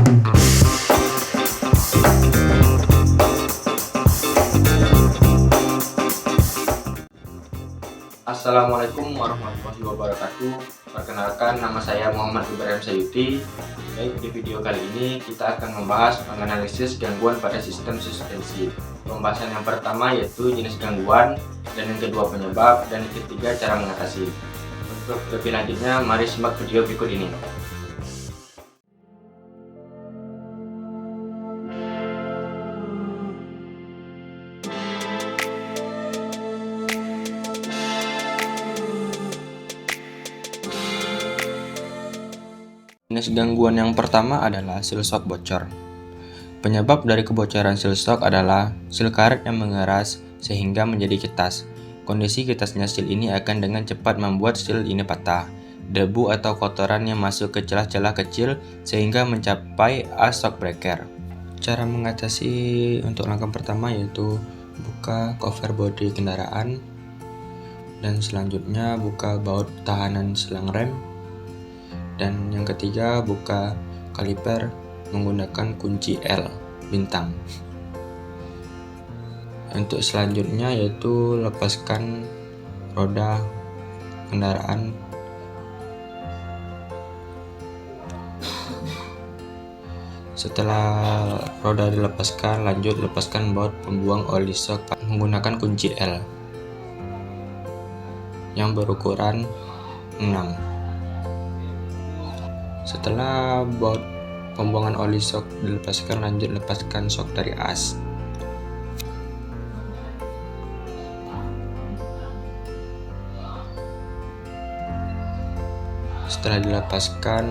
Assalamualaikum warahmatullahi wabarakatuh. Perkenalkan, nama saya Muhammad Ibrahim Sayuti. Baik, di video kali ini kita akan membahas menganalisis gangguan pada sistem suspensi. Pembahasan yang pertama yaitu jenis gangguan, dan yang kedua penyebab, dan yang ketiga cara mengatasi. Untuk lebih lanjutnya, mari simak video berikut ini. Jenis gangguan yang pertama adalah seal shock bocor. Penyebab dari kebocoran seal shock adalah seal karet yang mengeras sehingga menjadi ketas. Kondisi ketasnya seal ini akan dengan cepat membuat seal ini patah. Debu atau kotoran yang masuk ke celah-celah kecil sehingga mencapai as shock breaker. Cara mengatasi untuk langkah pertama yaitu buka cover bodi kendaraan, dan selanjutnya buka baut tahanan selang rem. Dan yang ketiga, buka kaliper menggunakan kunci L bintang. Untuk selanjutnya yaitu lepaskan roda kendaraan. Setelah roda dilepaskan, lanjut lepaskan baut pembuang oli shock menggunakan kunci L yang berukuran 6. Setelah baut pembuangan oli shock dilepaskan, lanjut lepaskan shock dari as. Setelah dilepaskan,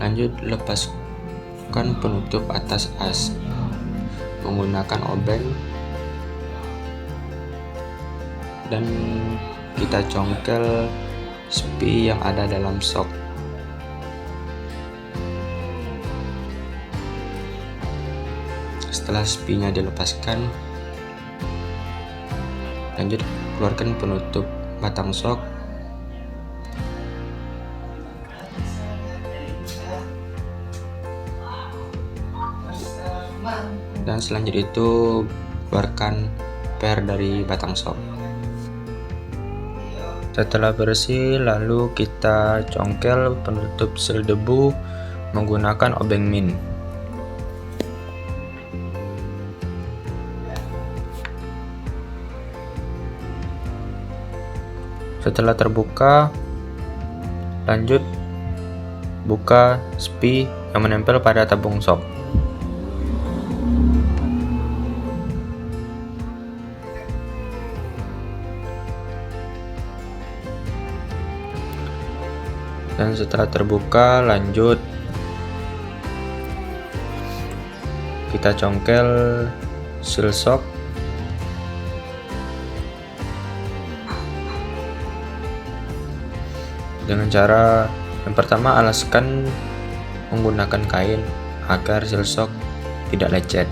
lanjut lepaskan penutup atas as menggunakan obeng, dan kita congkel spi yang ada dalam shock. Setelah spinya dilepaskan, lanjut keluarkan penutup batang shock. Dan selanjutnya itu keluarkan per dari batang shock. Setelah bersih, lalu kita congkel penutup seal debu menggunakan obeng min. Setelah terbuka, lanjut buka spi yang menempel pada tabung shock. Dan setelah terbuka, lanjut kita congkel seal shock dengan cara yang pertama, alaskan menggunakan kain agar seal shock tidak lecet.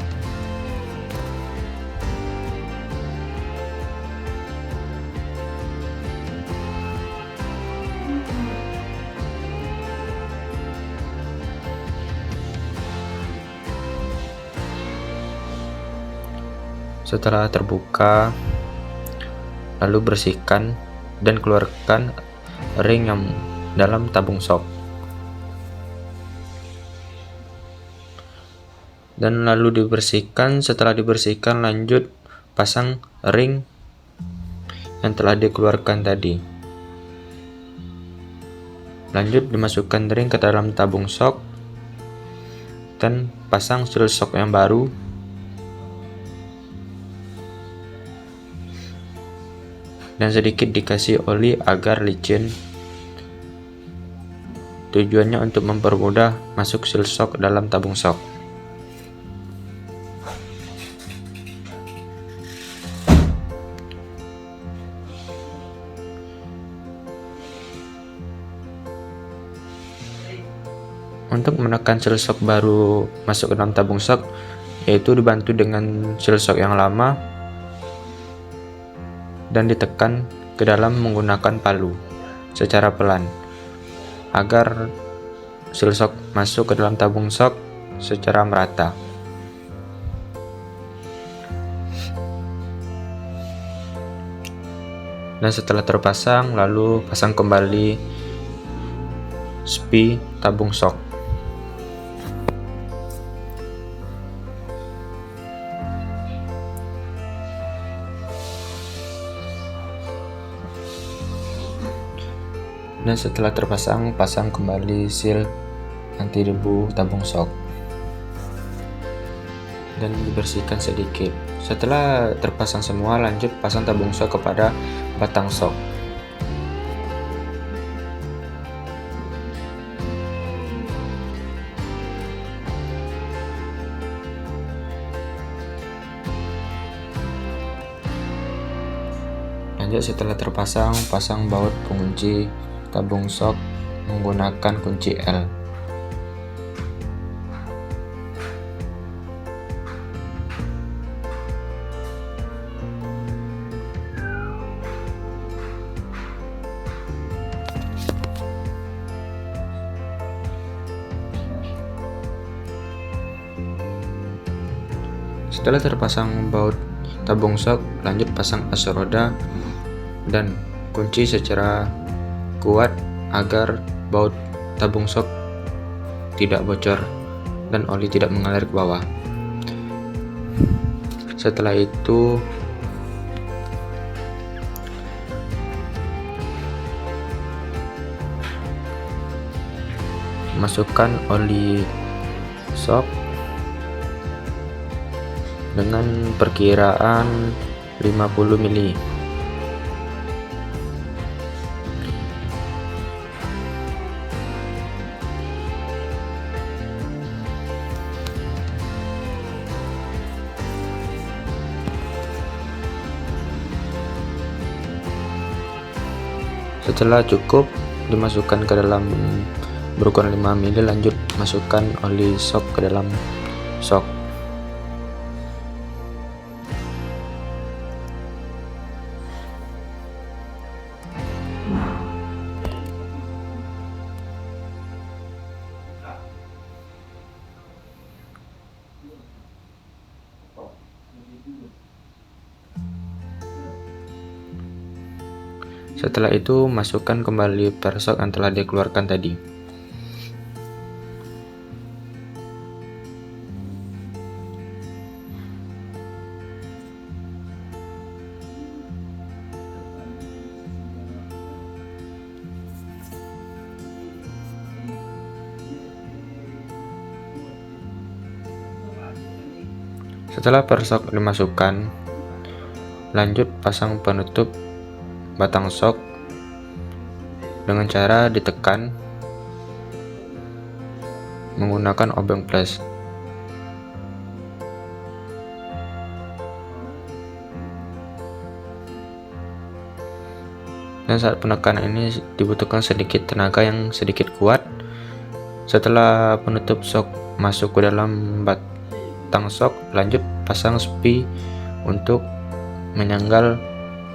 Setelah terbuka, lalu bersihkan dan keluarkan ring yang dalam tabung shock. Dan lalu dibersihkan. Setelah dibersihkan, lanjut pasang ring yang telah dikeluarkan tadi. Lanjut dimasukkan ring ke dalam tabung shock dan pasang seal shock yang baru. Dan sedikit dikasih oli agar licin. Tujuannya untuk mempermudah masuk seal shock dalam tabung shock. Untuk menekan seal shock baru masuk ke dalam tabung shock, yaitu dibantu dengan seal shock yang lama dan ditekan ke dalam menggunakan palu. secara pelan agar seal shock masuk ke dalam tabung shock secara merata. Dan setelah terpasang, lalu pasang kembali spi tabung shock. Dan setelah terpasang, pasang kembali seal anti debu tabung shock dan dibersihkan sedikit. Setelah terpasang semua, lanjut pasang tabung shock kepada batang shock. Lanjut setelah terpasang, pasang baut pengunci tabung shock menggunakan kunci L. Setelah terpasang baut tabung shock, lanjut pasang as roda dan kunci secara kuat agar baut tabung shock tidak bocor dan oli tidak mengalir ke bawah. Setelah itu masukkan oli shock dengan perkiraan 50 mili. Setelah cukup, dimasukkan ke dalam berukuran 5 mili, lanjut masukkan oli shock ke dalam shock. Setelah itu, masukkan kembali persok yang telah dikeluarkan tadi. Setelah persok dimasukkan, lanjut pasang penutup batang shock dengan cara ditekan menggunakan obeng flash. Dan saat penekanan ini dibutuhkan sedikit tenaga yang sedikit kuat. Setelah penutup shock masuk ke dalam batang shock, lanjut pasang spi untuk menyanggal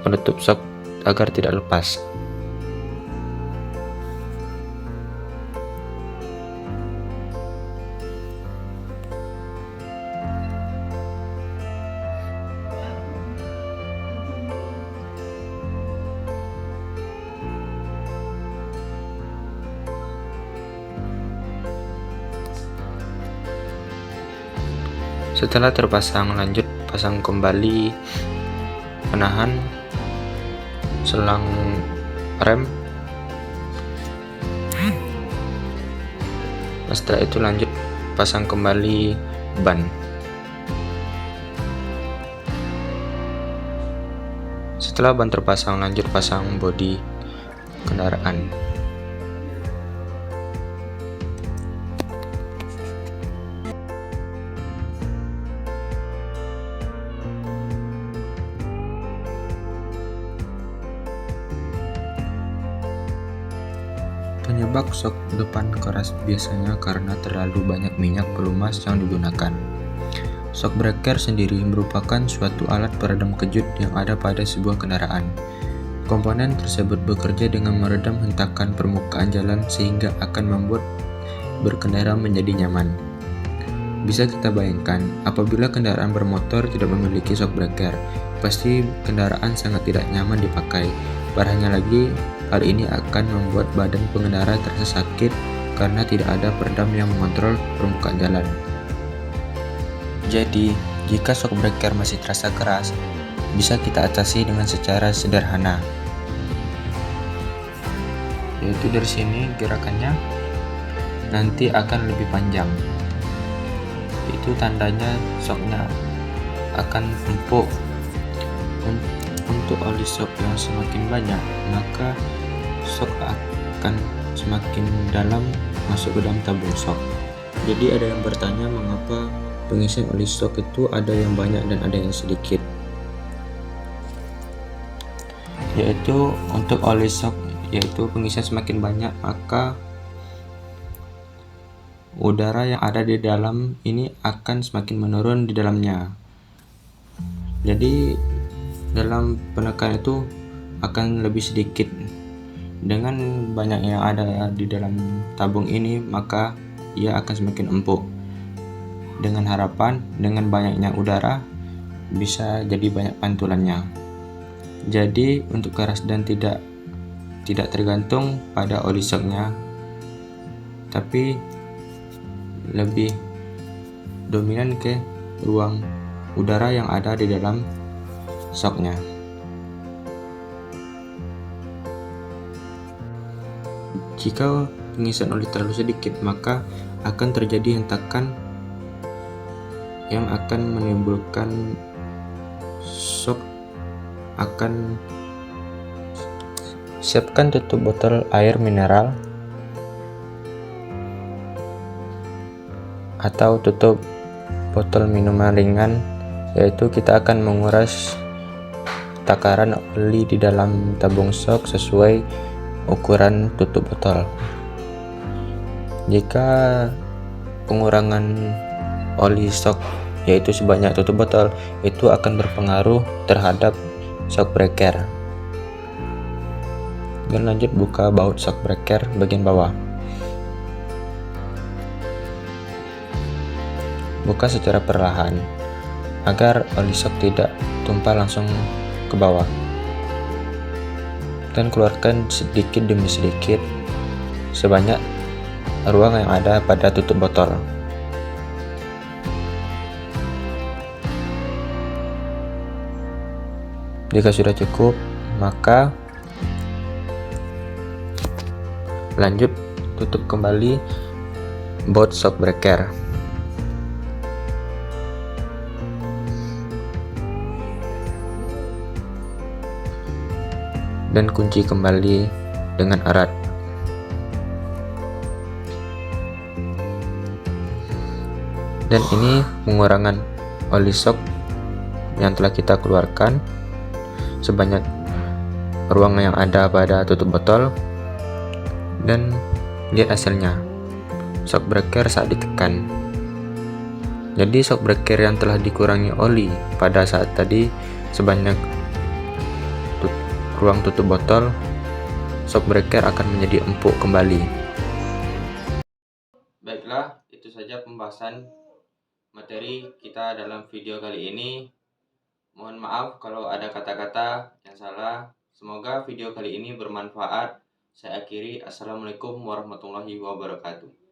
penutup shock agar tidak lepas. Setelah terpasang, lanjut pasang kembali penahan selang rem. Setelah itu lanjut pasang kembali ban. Setelah ban terpasang, lanjut pasang bodi kendaraan. Penyebab shock depan keras biasanya karena terlalu banyak minyak pelumas yang digunakan. Shock breaker sendiri merupakan suatu alat peredam kejut yang ada pada sebuah kendaraan. Komponen tersebut bekerja dengan meredam hentakan permukaan jalan sehingga akan membuat berkendara menjadi nyaman. Bisa kita bayangkan, apabila kendaraan bermotor tidak memiliki shock breaker, pasti kendaraan sangat tidak nyaman dipakai. Parahnya lagi, hal ini akan membuat badan pengendara terasa sakit karena tidak ada peredam yang mengontrol permukaan jalan. Jadi, jika shock breaker masih terasa keras, bisa kita atasi dengan secara sederhana. Yaitu dari sini gerakannya nanti akan lebih panjang. Itu tandanya shocknya akan empuk. Untuk oli shock yang semakin banyak, maka shock akan semakin dalam masuk ke dalam tabung shock. Jadi ada yang bertanya mengapa pengisian oli shock itu ada yang banyak dan ada yang sedikit. Yaitu untuk oli shock, yaitu pengisian semakin banyak, maka udara yang ada di dalam ini akan semakin menurun di dalamnya. Jadi dalam penekanan itu akan lebih sedikit. Dengan banyak yang ada di dalam tabung ini, maka ia akan semakin empuk. Dengan harapan dengan banyaknya udara bisa jadi banyak pantulannya. Jadi untuk keras dan tidak tergantung pada oli shocknya, tapi lebih dominan ke ruang udara yang ada di dalam shocknya. Jika pengisian oli terlalu sedikit, maka akan terjadi hentakan yang akan menimbulkan shock. Siapkan tutup botol air mineral atau tutup botol minuman ringan, yaitu kita akan menguras takaran oli di dalam tabung shock sesuai ukuran tutup botol. Jika pengurangan oli shock yaitu sebanyak tutup botol, itu akan berpengaruh terhadap shock breaker. Dan lanjut buka baut shock breaker bagian bawah. Buka secara perlahan agar oli shock tidak tumpah langsung ke bawah, dan keluarkan sedikit demi sedikit sebanyak ruang yang ada pada tutup botol. Jika sudah cukup, maka lanjut tutup kembali baut shock breaker. Dan kunci kembali dengan erat. Dan ini pengurangan oli shock yang telah kita keluarkan sebanyak ruang yang ada pada tutup botol. Dan lihat hasilnya, shock breaker saat ditekan. Jadi shock breaker yang telah dikurangi oli pada saat tadi sebanyak ruang tutup botol, shock breaker akan menjadi empuk kembali. Baiklah, itu saja pembahasan materi kita dalam video kali ini. Mohon maaf kalau ada kata-kata yang salah. Semoga video kali ini bermanfaat. Saya akhiri. Assalamualaikum warahmatullahi wabarakatuh.